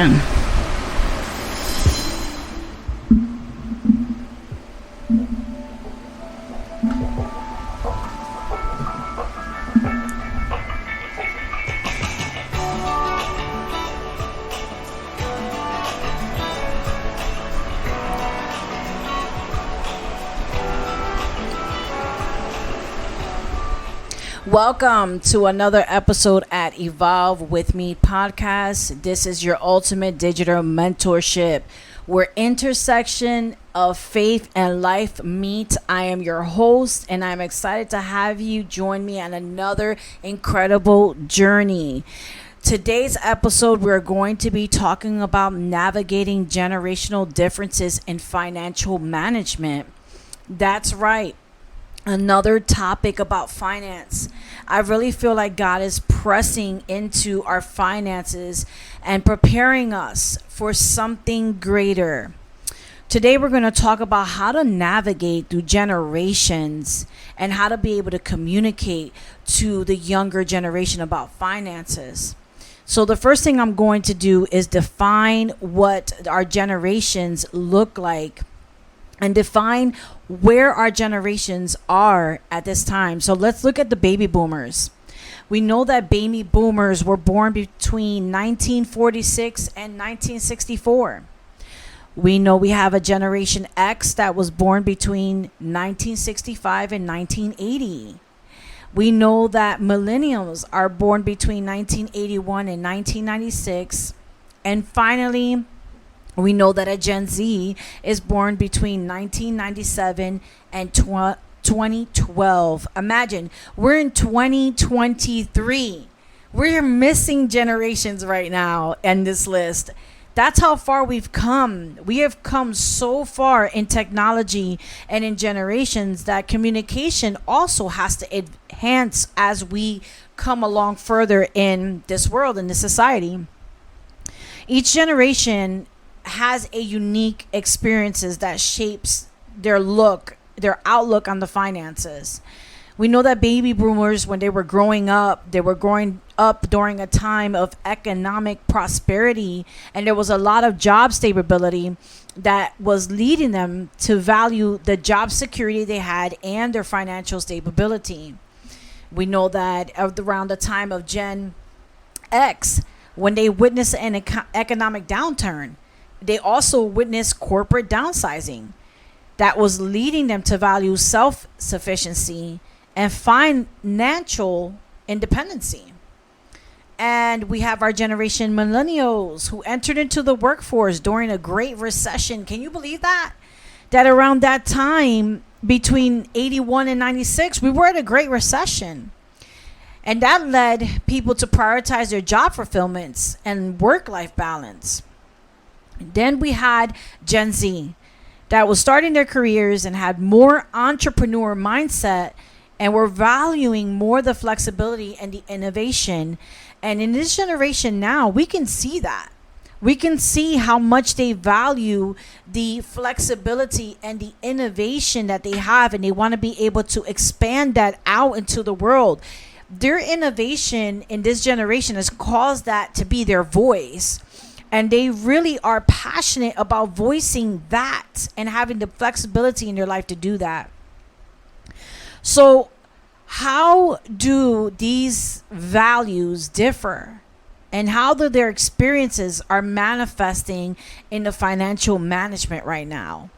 again. Welcome to another episode at Evolve With Me podcast. This is your ultimate digital mentorship where intersection of faith and life meet. I am your host and I'm excited to have you join me on another incredible journey. Today's episode, we're going to be talking about navigating generational differences in financial management. That's right. Another topic about finance. I really feel like God is pressing into our finances and preparing us for something greater. Today we're going to talk about how to navigate through generations and how to be able to communicate to the younger generation about finances. So the first thing I'm going to do is define what our generations look like and define where our generations are at this time. So let's look at the baby boomers. We know that baby boomers were born between 1946 and 1964. We know we have a Generation X that was born between 1965 and 1980. We know that millennials are born between 1981 and 1996. And finally, we know that a Gen Z is born between 1997 and 2012. Imagine, we're in 2023. We're missing generations right now in this list. That's how far we've come. We have come so far in technology and in generations that communication also has to enhance as we come along further in this world, in this society. Each generation has a unique experiences that shapes their outlook on the finances. We know that baby boomers, when they were growing up during a time of economic prosperity, and there was a lot of job stability that was leading them to value the job security they had and their financial stability. We know that around the time of Gen X, when they witnessed an economic downturn, they also witnessed corporate downsizing that was leading them to value self-sufficiency and financial independency. And we have our generation millennials who entered into the workforce during a great recession. Can you believe that? That around that time, between 81 and 96, we were at a great recession. And that led people to prioritize their job fulfillments and work-life balance. Then we had Gen Z that was starting their careers and had more entrepreneur mindset and were valuing more the flexibility and the innovation. And in this generation now, we can see that. We can see how much they value the flexibility and the innovation that they have, and they want to be able to expand that out into the world. Their innovation in this generation has caused that to be their voice. And they really are passionate about voicing that and having the flexibility in their life to do that. So how do these values differ? And how do their experiences are manifesting in the financial management right now?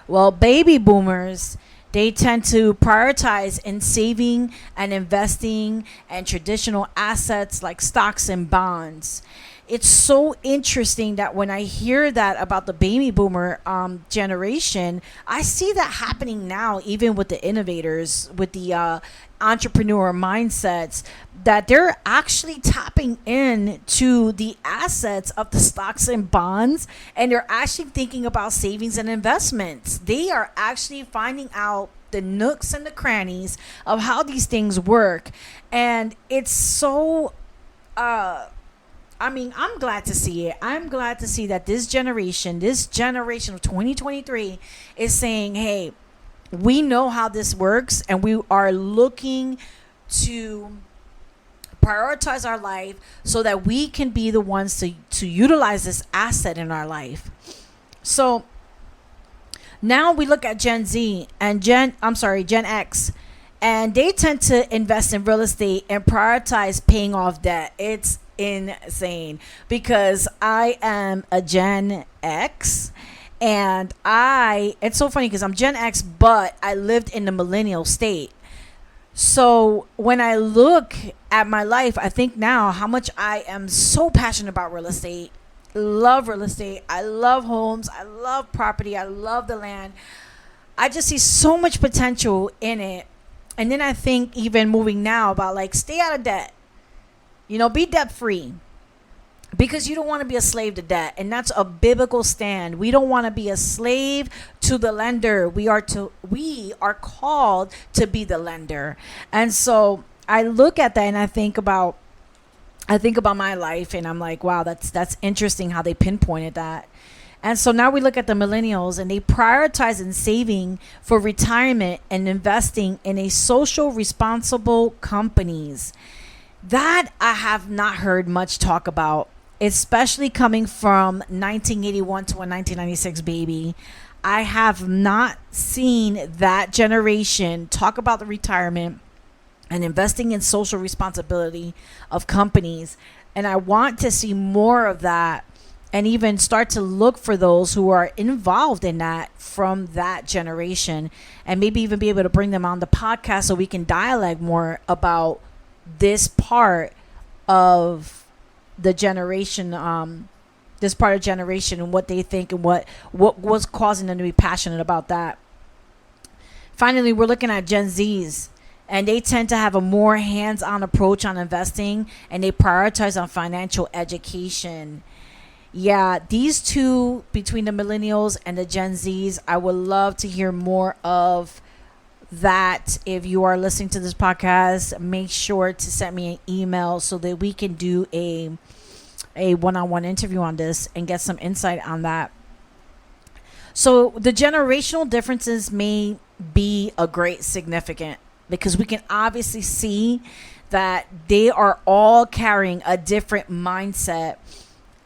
Well, baby boomers, they tend to prioritize in saving and investing and traditional assets like stocks and bonds. It's so interesting that when I hear that about the baby boomer generation, I see that happening now, even with the innovators, with the entrepreneur mindsets, that they're actually tapping into the assets of the stocks and bonds, and they're actually thinking about savings and investments. They are actually finding out the nooks and the crannies of how these things work. And it's so I'm glad to see it. I'm glad to see that this generation of 2023 is saying, hey, we know how this works, and we are looking to prioritize our life so that we can be the ones to utilize this asset in our life. So now we look at Gen X, and they tend to invest in real estate and prioritize paying off debt. It's insane because I am a Gen X, and it's so funny because I'm Gen X, but I lived in the millennial state. So when I look at my life, I think now how much I am so passionate about real estate. Love real estate. I love homes. I love property. I love the land. I just see so much potential in it. And then I think even moving now about like stay out of debt. Be debt free. Because you don't want to be a slave to debt. And that's a biblical stand. We don't want to be a slave to the lender. We are called to be the lender. And so I look at that and I think about my life, and I'm like, wow, that's interesting how they pinpointed that. And so now we look at the millennials, and they prioritize in saving for retirement and investing in a social responsible companies. That I have not heard much talk about, especially coming from 1981 to a 1996 baby. I have not seen that generation talk about the retirement and investing in social responsibility of companies. And I want to see more of that, and even start to look for those who are involved in that from that generation, and maybe even be able to bring them on the podcast so we can dialogue more about this part of the generation, and what they think and what was causing them to be passionate about that. Finally, we're looking at Gen Zs, and they tend to have a more hands-on approach on investing, and they prioritize on financial education. Yeah, these two, between the millennials and the Gen Zs, I would love to hear more of that. If you are listening to this podcast, make sure to send me an email so that we can do a one-on-one interview on this and get some insight on that. So the generational differences may be a great significant, because we can obviously see that they are all carrying a different mindset,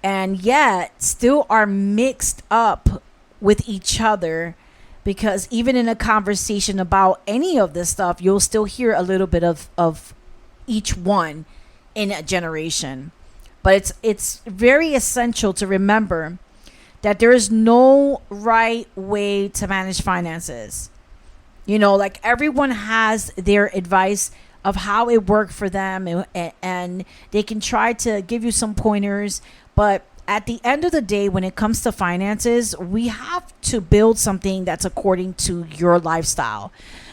and yet still are mixed up with each other, because even in a conversation about any of this stuff, you'll still hear a little bit of each one in a generation. But it's very essential to remember that there is no right way to manage finances. Like everyone has their advice of how it worked for them, and they can try to give you some pointers. But at the end of the day, when it comes to finances, we have to build something that's according to your lifestyle.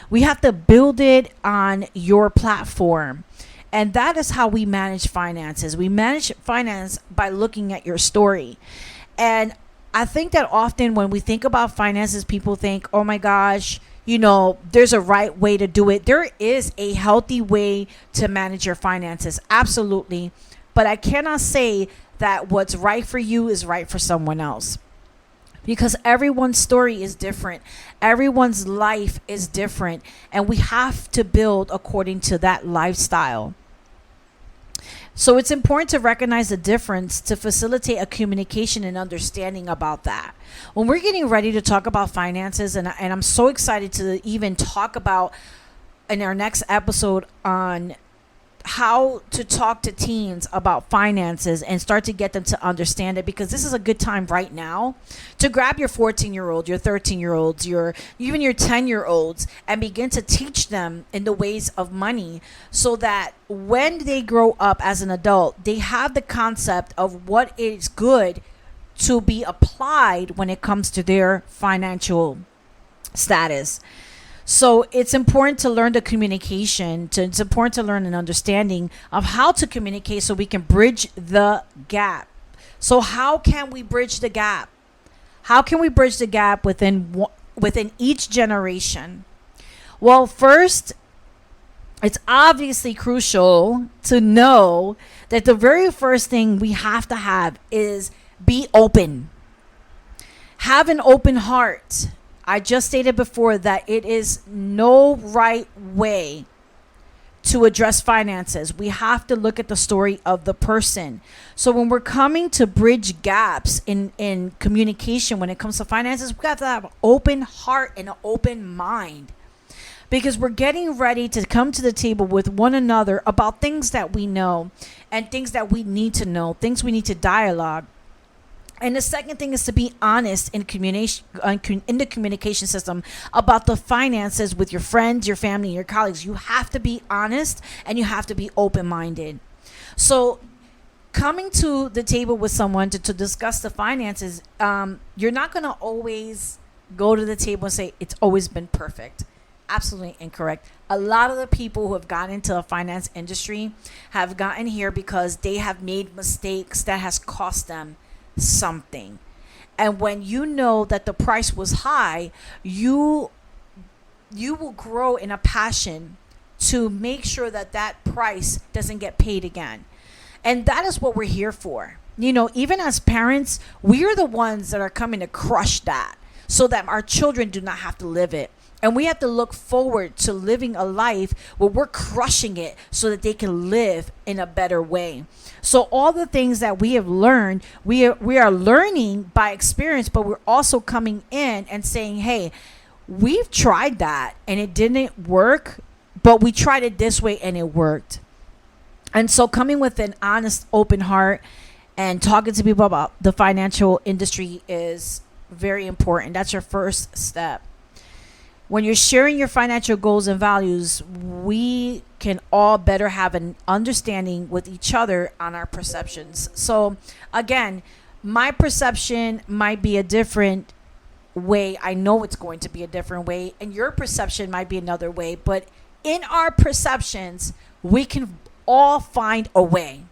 We have to build it on your platform. And that is how we manage finances. We manage finance by looking at your story. And I think that often when we think about finances, people think, oh my gosh, there's a right way to do it. There is a healthy way to manage your finances. Absolutely. But I cannot say that what's right for you is right for someone else, because everyone's story is different. Everyone's life is different. And we have to build according to that lifestyle. So it's important to recognize the difference to facilitate a communication and understanding about that. When we're getting ready to talk about finances, and I'm so excited to even talk about in our next episode on how to talk to teens about finances and start to get them to understand it, because this is a good time right now to grab your 14-year-old, your 13-year-olds, even your 10-year-olds, and begin to teach them in the ways of money, so that when they grow up as an adult, they have the concept of what is good to be applied when it comes to their financial status. So it's important to learn the communication. It's important to learn an understanding of how to communicate so we can bridge the gap. So how can we bridge the gap? How can we bridge the gap within each generation? Well, first, it's obviously crucial to know that the very first thing we have to have is be open. Have an open heart. I just stated before that it is no right way to address finances. We have to look at the story of the person. So when we're coming to bridge gaps in communication when it comes to finances, we have to have an open heart and an open mind, because we're getting ready to come to the table with one another about things that we know and things that we need to know, things we need to dialogue. And the second thing is to be honest in communication, in the communication system about the finances with your friends, your family, your colleagues. You have to be honest and you have to be open-minded. So coming to the table with someone to discuss the finances, you're not going to always go to the table and say it's always been perfect. Absolutely incorrect. A lot of the people who have gotten into the finance industry have gotten here because they have made mistakes that has cost them something. And when you know that the price was high, you will grow in a passion to make sure that that price doesn't get paid again. And that is what we're here for. You know, even as parents, we are the ones that are coming to crush that so that our children do not have to live it. And we have to look forward to living a life where we're crushing it so that they can live in a better way. So all the things that we have learned, we are learning by experience, but we're also coming in and saying, hey, we've tried that and it didn't work, but we tried it this way and it worked. And so coming with an honest, open heart and talking to people about the financial industry is very important. That's your first step. When you're sharing your financial goals and values, we can all better have an understanding with each other on our perceptions. So again, my perception might be a different way. I know it's going to be a different way, and your perception might be another way. But in our perceptions, we can all find a way.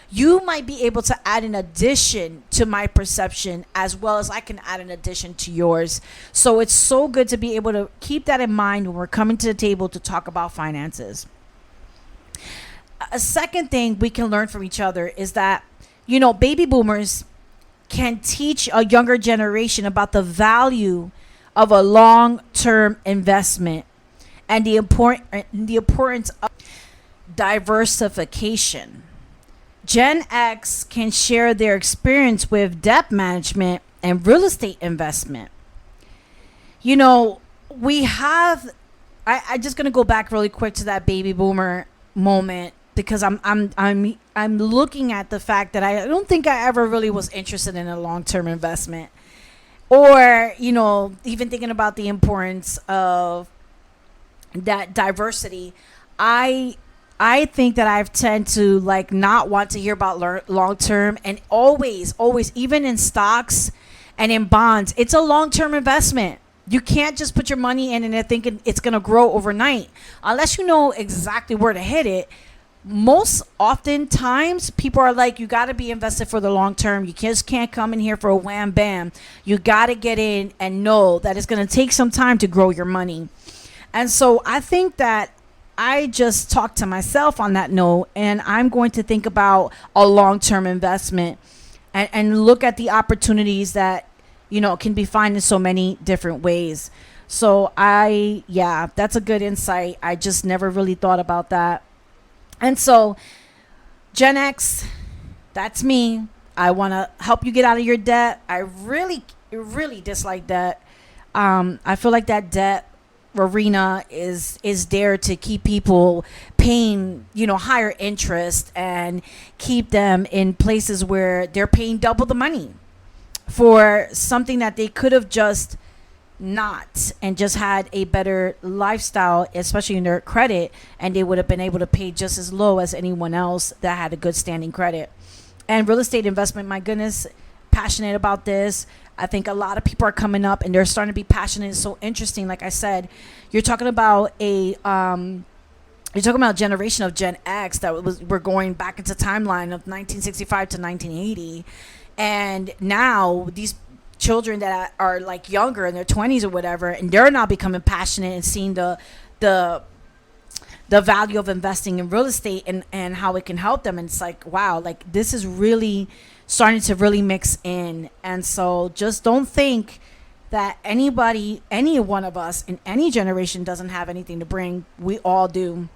You might be able to add an addition to my perception as well as I can add an addition to yours. So it's so good to be able to keep that in mind when we're coming to the table to talk about finances. A second thing we can learn from each other is that, you know, baby boomers can teach a younger generation about the value of a long-term investment and the importance of diversification. Gen X can share their experience with debt management and real estate investment. You know, we have, I just gonna go back really quick to that baby boomer moment, because I'm looking at the fact that I don't think I ever really was interested in a long-term investment, or, you know, even thinking about the importance of that diversity. I think that I've tend to like not want to hear about long term, and always, even in stocks and in bonds, it's a long term investment. You can't just put your money in and they're thinking it's going to grow overnight unless you know exactly where to hit it. Most often times people are like, you got to be invested for the long term. You just can't come in here for a wham bam. You got to get in and know that it's going to take some time to grow your money. And so I think that I just talked to myself on that note, and I'm going to think about a long-term investment and look at the opportunities that, you know, can be found in so many different ways. So that's a good insight. I just never really thought about that. And so Gen X, that's me. I want to help you get out of your debt. I really dislike debt. I feel like that debt arena is there to keep people paying, you know, higher interest and keep them in places where they're paying double the money for something that they could have just not and just had a better lifestyle, especially in their credit, and they would have been able to pay just as low as anyone else that had a good standing credit. And real estate investment, my goodness, passionate about this. I think a lot of people are coming up and they're starting to be passionate. It's so interesting. Like I said, you're talking about a generation of Gen X we're going back into timeline of 1965 to 1980, and now these children that are like younger in their 20s or whatever, and they're now becoming passionate and seeing the value of investing in real estate and how it can help them. And it's like, wow, like this is really starting to really mix in. And so just don't think that any one of us in any generation doesn't have anything to bring. We all do.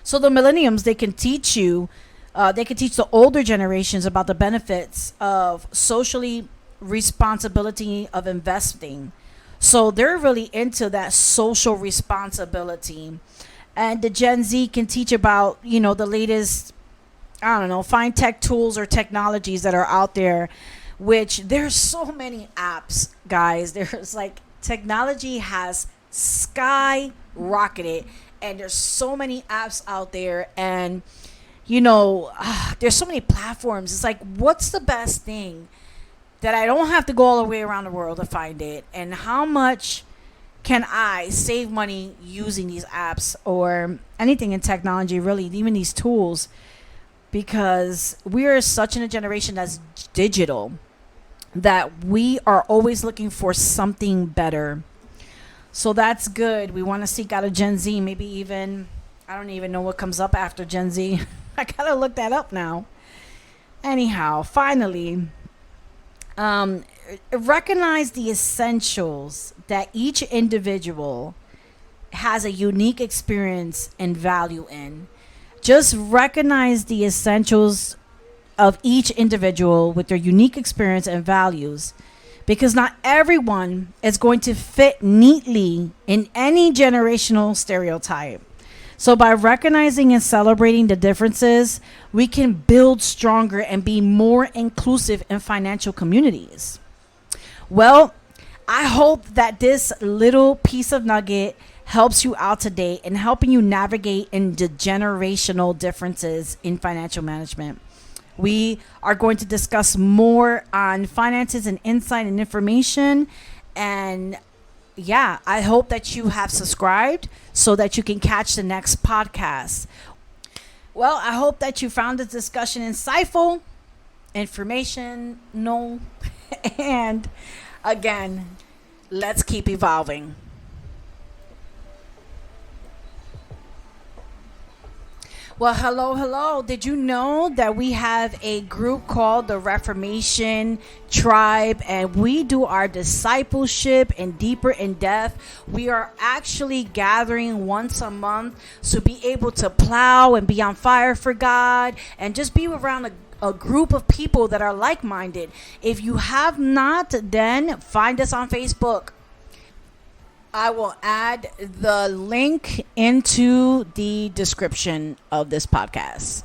So the millenniums, they can teach the older generations about the benefits of socially responsibility of investing. So they're really into that social responsibility. And the Gen Z can teach about, the latest, I don't know, fine tech tools or technologies that are out there, which there's so many apps, guys. There's like technology has skyrocketed, and there's so many apps out there, and there's so many platforms. It's like, what's the best thing that I don't have to go all the way around the world to find it? And how much can I save money using these apps or anything in technology, really, even these tools? Because we are such in a generation that's digital that we are always looking for something better. So that's good. We want to seek out a Gen Z, maybe even, I don't even know what comes up after Gen Z. I gotta look that up now. Anyhow, finally, recognize the essentials that each individual has a unique experience and value in. Just recognize the essentials of each individual with their unique experience and values, because not everyone is going to fit neatly in any generational stereotype. So by recognizing and celebrating the differences, we can build stronger and be more inclusive in financial communities. Well, I hope that this little piece of nugget helps you out today in helping you navigate into generational differences in financial management. We are going to discuss more on finances and insight and information. And yeah, I hope that you have subscribed so that you can catch the next podcast. Well, I hope that you found this discussion insightful, informational, and again, let's keep evolving. Well, hello. Did you know that we have a group called the Reformation Tribe, and we do our discipleship and deeper in depth? We are actually gathering once a month to be able to plow and be on fire for God and just be around a group of people that are like-minded. If you have not, then find us on Facebook. I will add the link into the description of this podcast.